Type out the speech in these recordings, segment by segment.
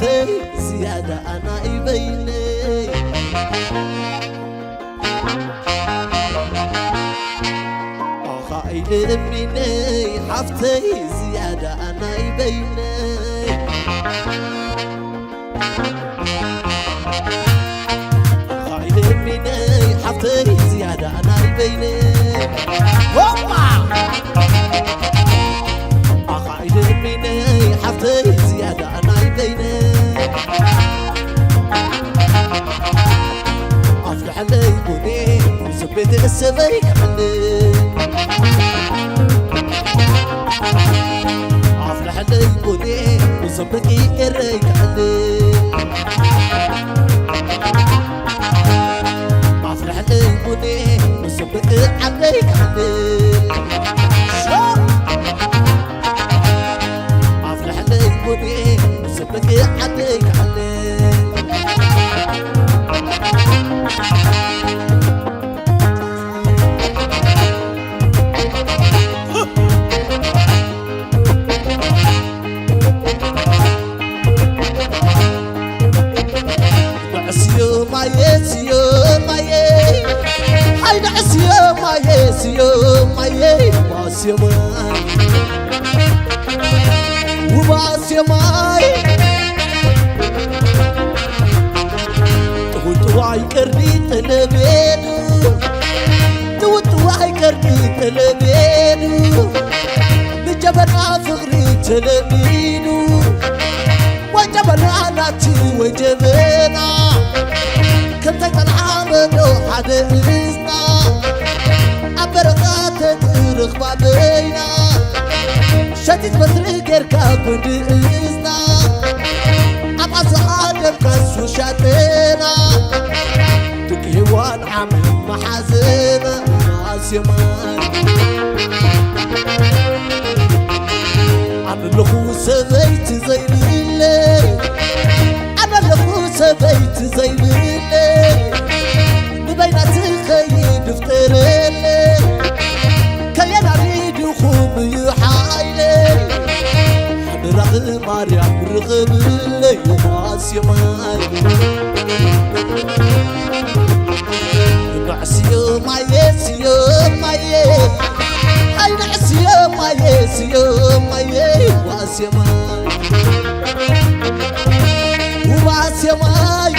حفتي زيادة أنا يبيني خايل مني حفتي زيادة أنا يبيني خايل مني حفتي زيادة أنا يبيني هوبا خايل مني حفتي زيادة أنا يبيني أفلح لي بني وزبيت السبيك علي أفلح لي بني وزبيت الريك علي أفلح لي بني وزبيت عليك علي أفلح لي بني وزبيت عليك علي وباس يا ماي توتواي كردي تلبينو توتواي كردي تلبينو بجبنا فغري تلبينو وجبنا ناتي وجبنا كنت تنعاملو حد إذنا أبرقات ترخبا بينا شديد بطريقر كابد إذنا أبقى صادم كسو شاتينا تكيوان عمل محازينا ماسيمان أنا لخوصة بيت زي الليل أنا لخوصة بيت زي الليل ببينات الخيل دفتر الليل كيانا ريد وخوب يحايلي رغم مريم رغم اللي ماسي ماي نعسي ما يسي ما ي هاي نعسي ما يسي ما ي واسي ماي واسي ماي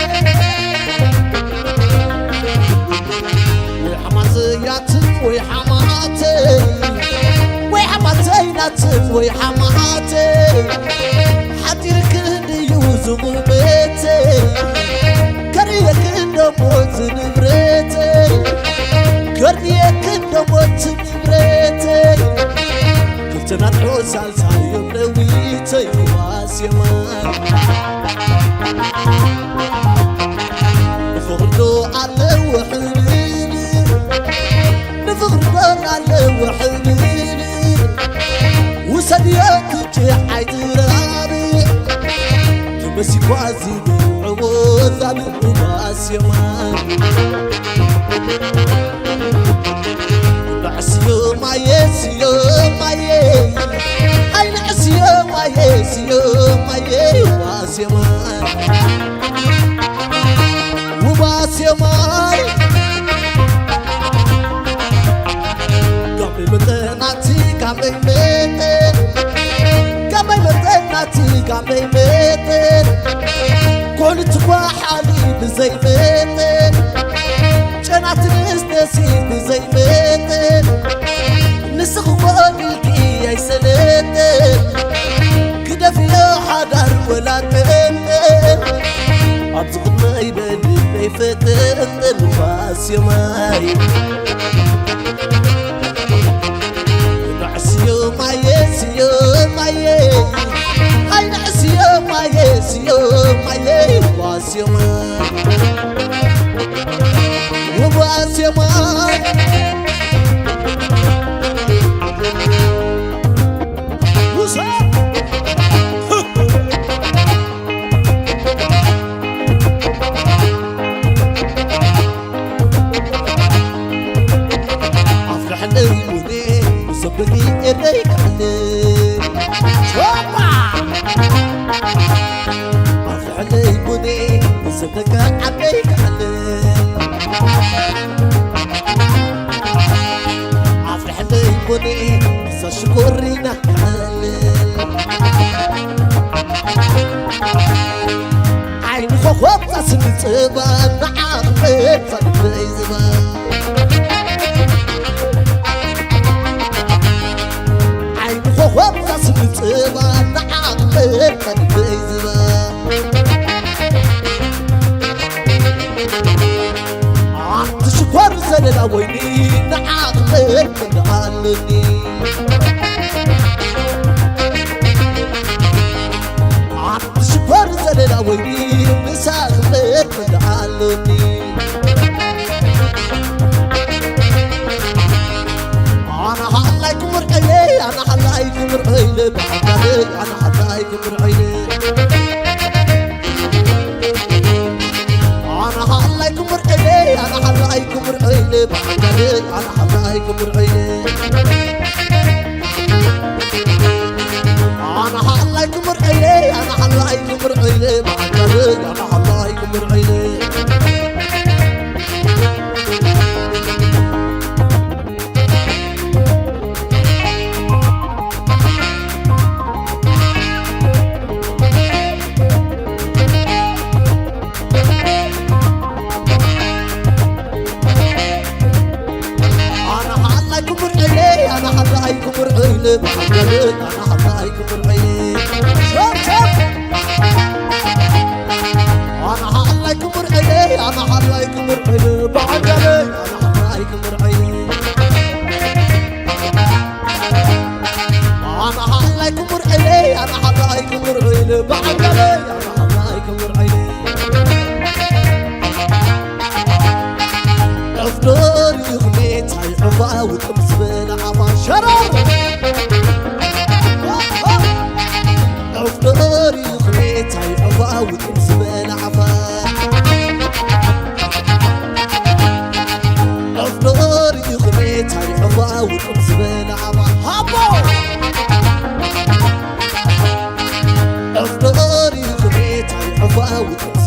وحماتي وحماتي وحماتي ناتي وحماتي حديرك اللي يوزم بيتي كريك اللي موت نبريتي كريك اللي موت نبريتي كنت نطعو سالسا يوم نويتي واسي ماي نفغردو على وحبيبي نفغردو على وحبيبي وسديات جحيد رابي تمسي كوازي بالعوض على الناس يمان نعسيو ما يسيو ما ي أي نعسيو ما يسيو ما ي واس يمان وواس يمان قبل متناتي قبل متن قبل متناتي قبل متن كنت بحالي بزي متن جنات نسنسي بزي متن نسخ بقلكي يا سنتن كده في حدر ولا تنتن أبزغ ما يبدل ما يفتن الفاس يا ماي نعسيو ما يسيو ما ي هاي نعسيو ما يسيو ما ي واسيو ما واسيو ما بني زدك عليك علم عفرح لي بني سشكرنا علم عين خوخوب تسمي تبان نعاقب فنبي زبان عين خوخوب تسمي تبان نعاقب فنبي زبان تشكر زلنا ويني نعاقب فنعلني تشكر زلنا ويني مساخلك فنعلني أنا حلايك مرعيلي أنا حلايك مرعيلي بعدك أنا حلايك مرعيلي أنا حلايك مرعيلي أنا حلايك مرعيلي بعدك أنا حلايك مرعيلي أنا حلايك مرعيلي أنا حلايك مرعيلي بعدك أنا حلايك مرعيلي أنا حلايك مرعيلي بعدك أنا حلايك مرعيلي شوف أنا حلايك مرعيلي أنا حلايك مرعيلي بعدك أنا حلايك مرعيلي أنا حلايك مرعيلي أنا حلايك مرعيلي بعدك أنا حلايك مرعيلي أفضل يغنيت هاي عفا وتمس بالعفا شرر أفضل يغنيت هاي عفا وتمس بالعفا أفضل يغنيت هاي عفا وتمس بالعفا هابو أفضل يغنيت هاي عفا وتمس